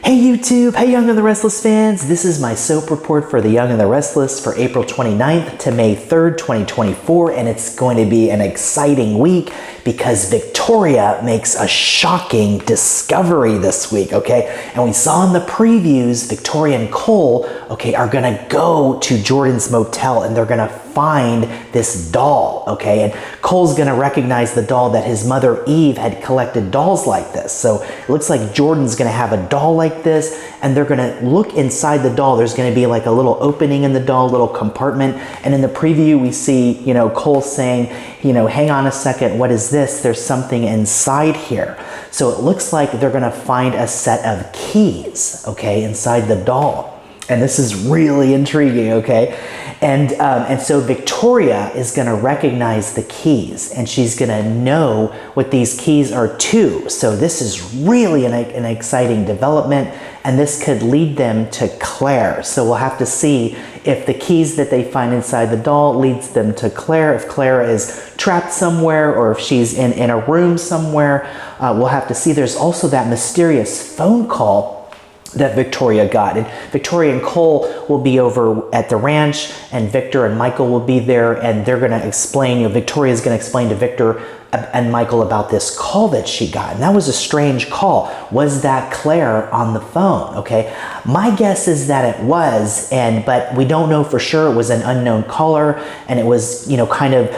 Hey YouTube, hey Young and the Restless fans, this is my soap report for the Young and the Restless for April 29th to May 3rd, 2024, and it's going to be an exciting week because Victoria makes a shocking discovery this week, okay? And we saw in the previews, Victoria and Cole, okay, are gonna go to Jordan's motel and they're gonna find this doll, okay? And Cole's gonna recognize the doll that his mother Eve had collected dolls like this. So it looks like Jordan's gonna have a doll like this, and they're gonna look inside the doll. There's gonna be like a little opening in the doll, little compartment. And in the preview, we see, Cole saying, hang on a second, what is this? There's something inside here. So it looks like they're gonna find a set of keys, okay, inside the doll. And this is really intriguing, okay? And so Victoria is gonna recognize the keys and she's gonna know what these keys are to. So this is really an exciting development, and this could lead them to Claire. So we'll have to see if the keys that they find inside the doll leads them to Claire, if Claire is trapped somewhere or if she's in a room somewhere. We'll have to see. There's also that mysterious phone call that Victoria got. And Victoria and Cole will be over at the ranch, and Victor and Michael will be there, and they're gonna explain, Victoria's gonna explain to Victor and Michael about this call that she got. And that was a strange call. Was that Claire on the phone, okay? My guess is that it was, but we don't know for sure. It was an unknown caller, and it was, kind of,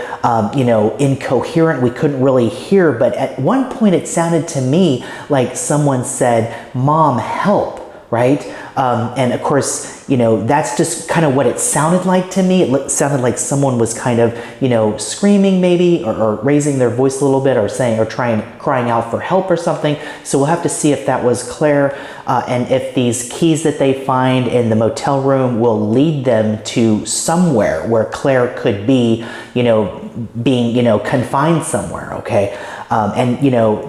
incoherent. We couldn't really hear, but at one point it sounded to me like someone said, "Mom, help," right? And of course, that's just kind of what it sounded like to me. It sounded like someone was kind of, screaming maybe, or raising their voice a little bit, or crying out for help or something. So we'll have to see if that was Claire, and if these keys that they find in the motel room will lead them to somewhere where Claire could be, being, confined somewhere, okay? And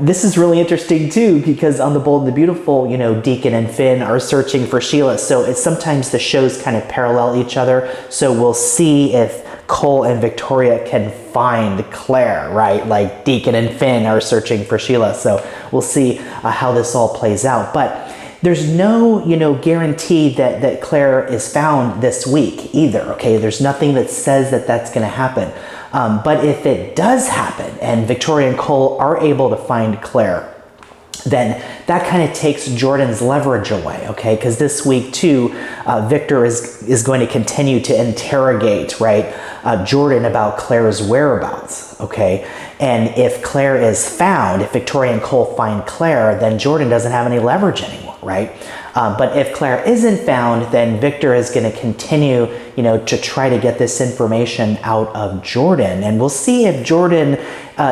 this is really interesting too, because on The Bold and the Beautiful, Deacon and Finn are searching for Sheila. So it's sometimes the shows kind of parallel each other. So we'll see if Cole and Victoria can find Claire, right? Like Deacon and Finn are searching for Sheila. So we'll see how this all plays out. But there's no, guarantee that Claire is found this week either, okay? There's nothing that says that that's gonna happen. But if it does happen and Victoria and Cole are able to find Claire, then that kind of takes Jordan's leverage away, okay? Because this week too, Victor is going to continue to interrogate, right, Jordan about Claire's whereabouts, okay? And if Claire is found, if Victoria and Cole find Claire, then Jordan doesn't have any leverage anymore, right? But if Claire isn't found, then Victor is going to continue, to try to get this information out of Jordan. And we'll see if Jordan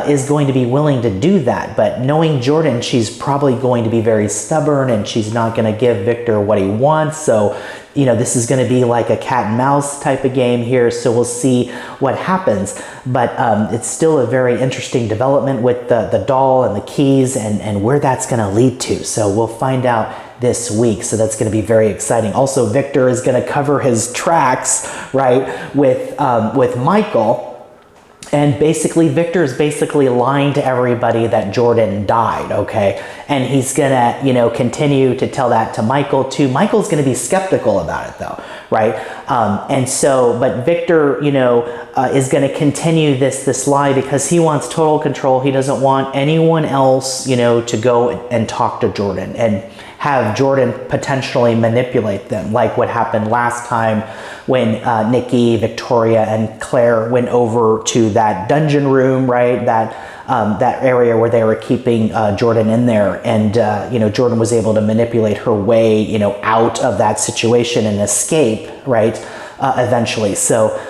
is going to be willing to do that. But knowing Jordan, she's probably going to be very stubborn and she's not going to give Victor what he wants. So, this is going to be like a cat and mouse type of game here. So we'll see what happens. But it's still a very interesting development with the doll and the keys and where that's going to lead to. So we'll find out this week. So that's going to be very exciting. Also, Victor is going to cover his tracks, right, with Michael. And basically, Victor is basically lying to everybody that Jordan died, okay? And he's gonna, continue to tell that to Michael too. Michael's gonna be skeptical about it though, right? But Victor, is gonna continue this lie because he wants total control. He doesn't want anyone else, to go and talk to Jordan and have Jordan potentially manipulate them, like what happened last time when Nikki, Victoria, and Claire went over to that dungeon room, right? That area where they were keeping Jordan in there, and Jordan was able to manipulate her way, out of that situation and escape, right? Eventually. So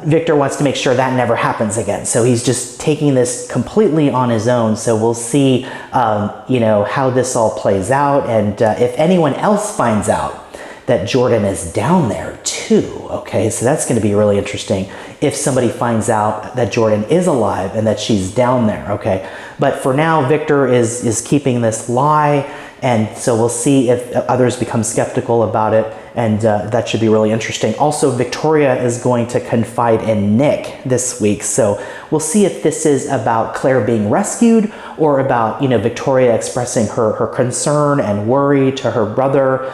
Victor wants to make sure that never happens again. So he's just taking this completely on his own. So we'll see, how this all plays out. And if anyone else finds out that Jordan is down there too, okay? So that's going to be really interesting if somebody finds out that Jordan is alive and that she's down there, okay? But for now, Victor is keeping this lie, and so we'll see if others become skeptical about it, and that should be really interesting. Also, Victoria is going to confide in Nick this week, so we'll see if this is about Claire being rescued or about, Victoria expressing her concern and worry to her brother.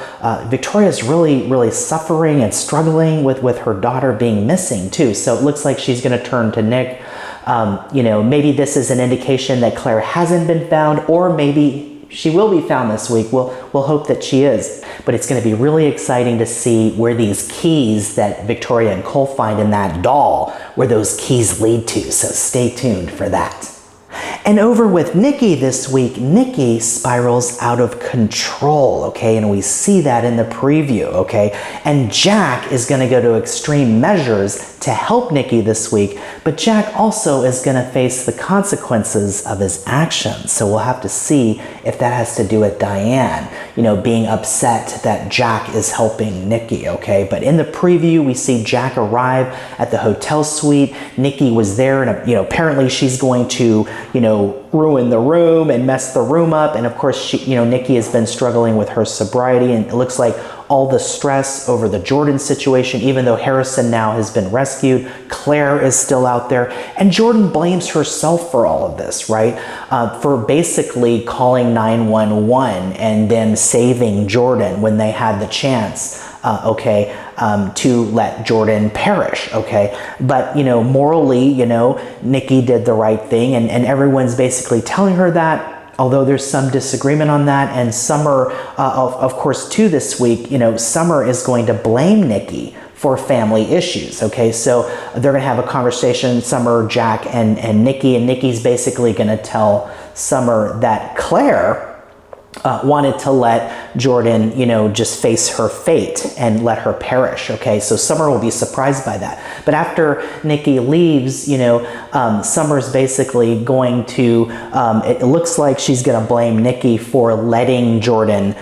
Victoria's really suffering and struggling with her daughter being missing too. So it looks like she's going to turn to Nick. Maybe this is an indication that Claire hasn't been found, or maybe she will be found this week. We'll hope that she is. But it's going to be really exciting to see where these keys that Victoria and Cole find in that doll, where those keys lead to. So stay tuned for that. And over with Nikki this week, Nikki spirals out of control, okay? And we see that in the preview, okay? And Jack is going to go to extreme measures to help Nikki this week, but Jack also is going to face the consequences of his actions. So we'll have to see if that has to do with Diane, being upset that Jack is helping Nikki, okay? But in the preview, we see Jack arrive at the hotel suite. Nikki was there, and apparently she's going to, ruin the room and mess the room up. And of course, Nikki has been struggling with her sobriety, and it looks like all the stress over the Jordan situation, even though Harrison now has been rescued, Claire is still out there, and Jordan blames herself for all of this, right? For basically calling 911 and then saving Jordan when they had the chance, to let Jordan perish, okay? But, morally, Nikki did the right thing, and everyone's basically telling her that, although there's some disagreement on that. And Summer, of course, too, this week, Summer is going to blame Nikki for family issues, okay? So they're gonna have a conversation, Summer, Jack, and Nikki, and Nikki's basically gonna tell Summer that Claire wanted to let Jordan, just face her fate and let her perish, okay? So Summer will be surprised by that. But after Nikki leaves, Summer's basically going to, it looks like she's gonna blame Nikki for letting Jordan,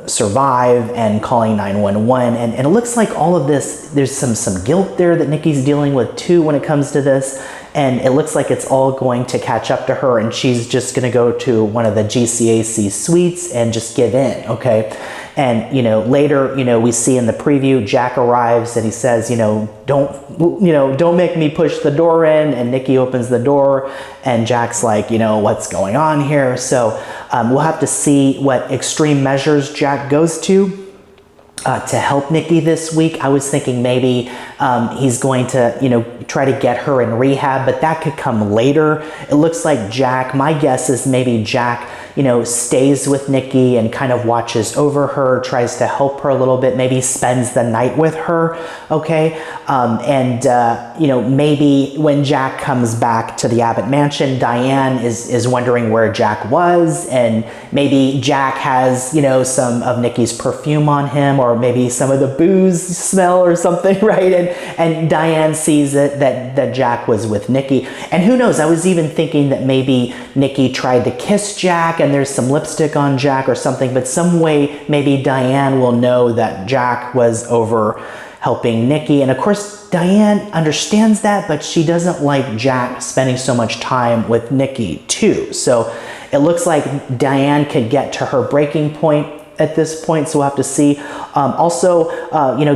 survive and calling 911. And it looks like all of this, there's some guilt there that Nikki's dealing with too when it comes to this. And it looks like it's all going to catch up to her, and she's just going to go to one of the GCAC suites and just give in, okay? And, later, we see in the preview, Jack arrives and he says, don't make me push the door in. And Nikki opens the door and Jack's like, what's going on here? So we'll have to see what extreme measures Jack goes to help Nikki this week. I was thinking maybe he's going to, try to get her in rehab, but that could come later. It looks like Jack, my guess is maybe Jack, stays with Nikki and kind of watches over her, tries to help her a little bit, maybe spends the night with her, okay? Maybe when Jack comes back to the Abbott mansion, Diane is wondering where Jack was, and maybe Jack has, some of Nikki's perfume on him, or maybe some of the booze smell or something, right? And Diane sees that Jack was with Nikki. And who knows, I was even thinking that maybe Nikki tried to kiss Jack and there's some lipstick on Jack or something, but some way maybe Diane will know that Jack was over helping Nikki. And of course, Diane understands that, but she doesn't like Jack spending so much time with Nikki too. So it looks like Diane could get to her breaking point at this point, so we'll have to see.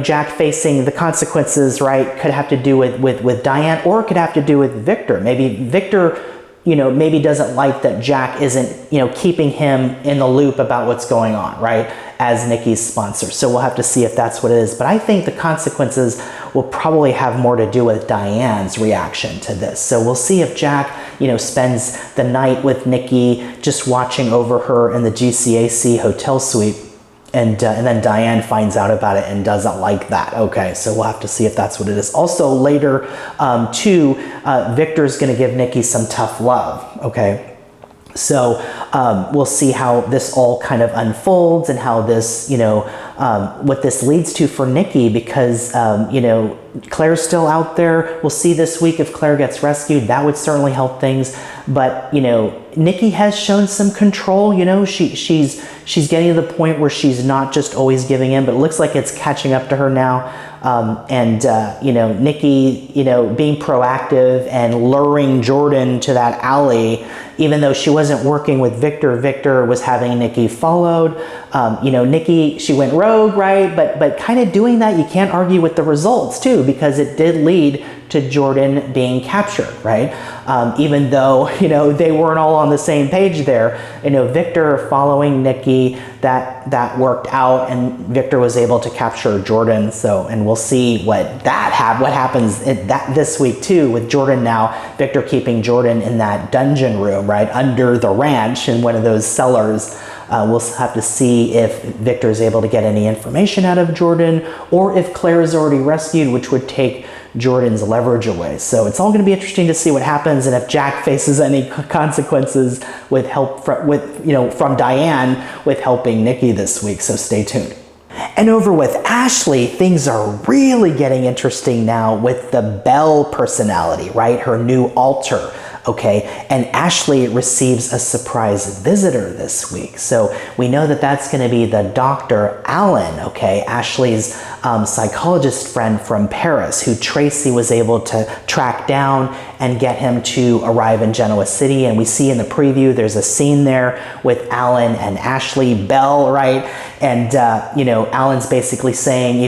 Jack facing the consequences, right, could have to do with Diane, or it could have to do with Victor. Maybe Victor, maybe doesn't like that Jack isn't, keeping him in the loop about what's going on, right, as Nikki's sponsor. So we'll have to see if that's what it is. But I think the consequences will probably have more to do with Diane's reaction to this. So we'll see if Jack, spends the night with Nikki, just watching over her in the GCAC hotel suite, and then Diane finds out about it and doesn't like that. Okay, so we'll have to see if that's what it is. Also later, Victor's going to give Nikki some tough love. Okay. So we'll see how this all kind of unfolds and how this, what this leads to for Nikki, because, Claire's still out there. We'll see this week if Claire gets rescued. That would certainly help things. But, Nikki has shown some control. She's getting to the point where she's not just always giving in, but it looks like it's catching up to her now. Nikki, being proactive and luring Jordan to that alley, even though she wasn't working with Victor, Victor was having Nikki followed. Nikki, she went rogue, right? But kind of doing that, you can't argue with the results too, because it did lead to Jordan being captured, right? Even though, they weren't all on the same page there. Victor following Nikki, that worked out, and Victor was able to capture Jordan. So, and we'll see what happens this week too, with Jordan now, Victor keeping Jordan in that dungeon room, right, under the ranch in one of those cellars. We'll have to see if Victor is able to get any information out of Jordan, or if Claire is already rescued, which would take Jordan's leverage away. So it's all going to be interesting to see what happens, and if Jack faces any consequences with help from Diane with helping Nikki this week. So stay tuned. And over with Ashley, things are really getting interesting now with the Belle personality, right? Her new alter. Okay, and Ashley receives a surprise visitor this week. So we know that that's going to be the Dr. Alan, okay, Ashley's psychologist friend from Paris, who Tracy was able to track down and get him to arrive in Genoa City. And we see in the preview, there's a scene there with Alan and Ashley Belle, right? And, Alan's basically saying,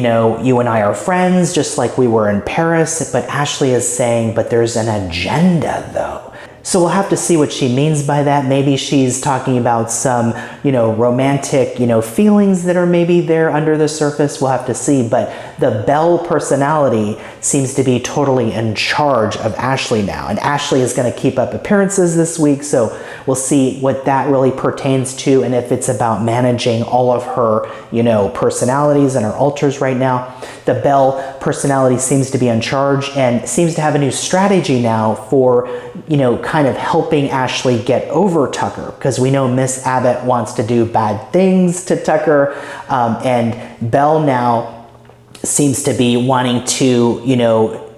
you and I are friends, just like we were in Paris. But Ashley is saying, but there's an agenda, though. So we'll have to see what she means by that. Maybe she's talking about some, romantic, feelings that are maybe there under the surface. We'll have to see. But the Belle personality seems to be totally in charge of Ashley now. And Ashley is going to keep up appearances this week. So we'll see what that really pertains to, and if it's about managing all of her, personalities and her alters right now. The Belle personality seems to be in charge and seems to have a new strategy now for, kind of helping Ashley get over Tucker, because we know Miss Abbott wants to do bad things to Tucker, and Belle now seems to be wanting to,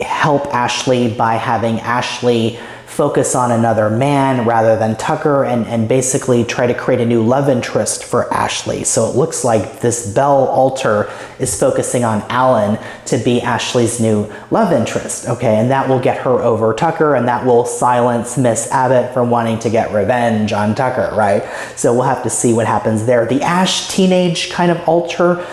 help Ashley by having Ashley focus on another man rather than Tucker, and basically try to create a new love interest for Ashley. So it looks like this Belle alter is focusing on Alan to be Ashley's new love interest, okay? And that will get her over Tucker, and that will silence Miss Abbott from wanting to get revenge on Tucker, right? So we'll have to see what happens there. The Ash teenage kind of alter,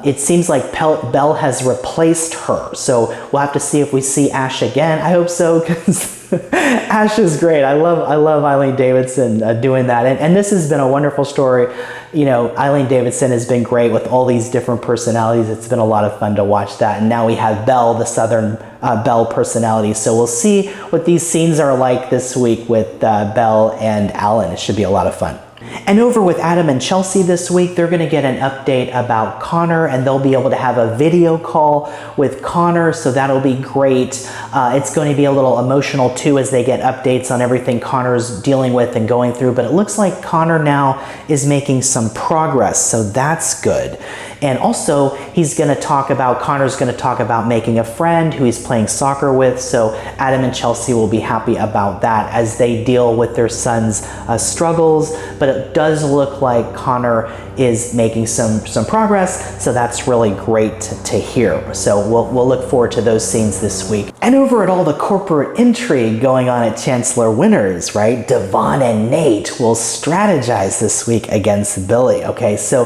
it seems like Belle has replaced her. So we'll have to see if we see Ash again. I hope so, because Ash is great. I love Eileen Davidson doing that, and this has been a wonderful story. Eileen Davidson has been great with all these different personalities. It's been a lot of fun to watch that, and now we have Belle, the Southern Belle personality. So we'll see what these scenes are like this week with Belle and Alan. It should be a lot of fun. And over with Adam and Chelsea this week, they're going to get an update about Connor, and they'll be able to have a video call with Connor, so that'll be great. It's going to be a little emotional too as they get updates on everything Connor's dealing with and going through, but it looks like Connor now is making some progress, so that's good. And also, Connor's going to talk about making a friend who he's playing soccer with, so Adam and Chelsea will be happy about that as they deal with their son's struggles. But it does look like Connor is making some progress, so that's really great to hear. So we'll look forward to those scenes this week. And over at all the corporate intrigue going on at Chancellor Winners, right? Devon and Nate will strategize this week against Billy, okay? So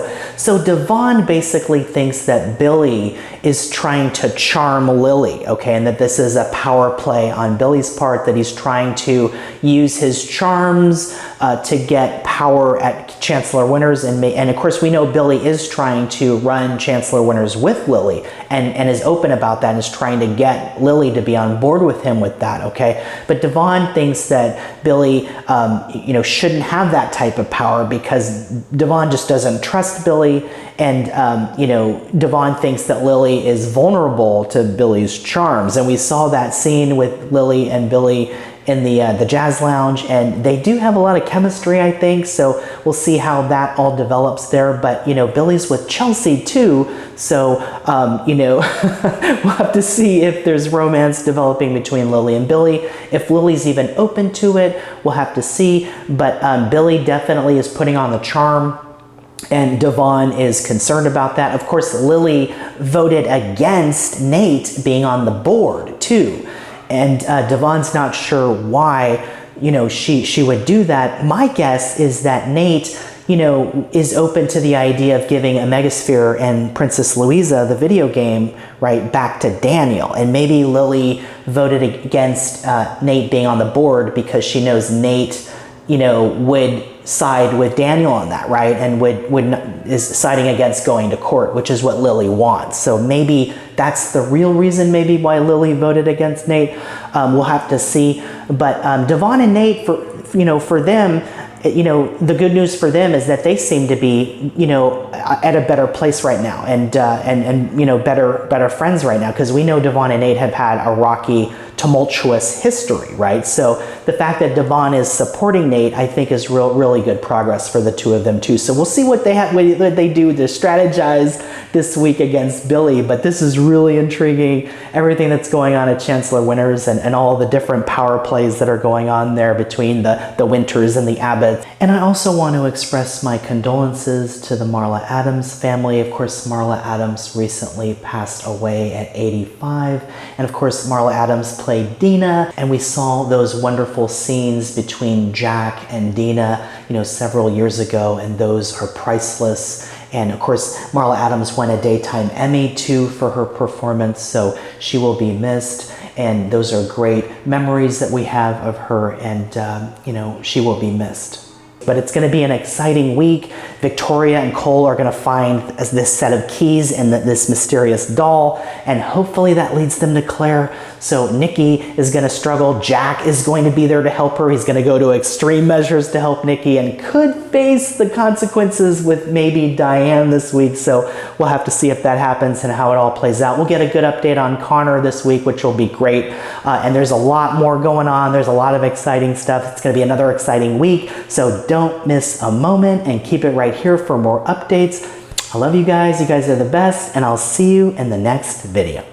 Devon basically thinks that Billy is trying to charm Lily, okay? And that this is a power play on Billy's part, that he's trying to use his charms to get power at Chancellor Winners, and of course we know Billy is trying to run Chancellor Winners with Lily, and is open about that and is trying to get Lily to be on board with him with that, okay? But Devon thinks that Billy, shouldn't have that type of power, because Devon just doesn't trust Billy, and Devon thinks that Lily is vulnerable to Billy's charms, and we saw that scene with Lily and Billy in the jazz lounge, and they do have a lot of chemistry, I think, so we'll see how that all develops there. But Billy's with Chelsea too, so we'll have to see if there's romance developing between Lily and Billy. If Lily's even open to it, we'll have to see. But Billy definitely is putting on the charm, and Devon is concerned about that. Of course, Lily voted against Nate being on the board too, and Devon's not sure why she would do that. My guess is that Nate you know, is open to the idea of giving Omegasphere and Princess Louisa, the video game, right, back to Daniel. And maybe Lily voted against Nate being on the board because she knows Nate, you know, would side with Daniel on that, right? And is siding against going to court, which is what Lily wants. So maybe that's the real reason maybe why Lily voted against Nate. We'll have to see. But Devon and Nate, for them, you know, the good news for them is that they seem to be, you know, at a better place right now, and you know, better friends right now, because we know Devon and Nate have had a rocky, tumultuous history, right? So the fact that Devon is supporting Nate, I think, is really good progress for the two of them too. So we'll see what they do to strategize this week against Billy. But this is really intriguing. Everything that's going on at Chancellor Winters and all the different power plays that are going on there between the Winters and the Abbotts. And I also want to express my condolences to the Marla Adams family. Of course, Marla Adams recently passed away at 85. And of course, Marla Adams played Dina, and we saw those wonderful scenes between Jack and Dina, you know, several years ago, and those are priceless. And of course, Marla Adams won a Daytime Emmy too for her performance, so she will be missed. And those are great memories that we have of her, and you know, she will be missed. But it's going to be an exciting week. Victoria and Cole are going to find this set of keys and this mysterious doll, and hopefully that leads them to Claire. So Nikki is going to struggle. Jack is going to be there to help her. He's going to go to extreme measures to help Nikki and could face the consequences with maybe Diane this week. So we'll have to see if that happens and how it all plays out. We'll get a good update on Connor this week, which will be great. And there's a lot more going on. There's a lot of exciting stuff. It's going to be another exciting week. So don't miss a moment and keep it right here for more updates. I love you guys. You guys are the best, and I'll see you in the next video.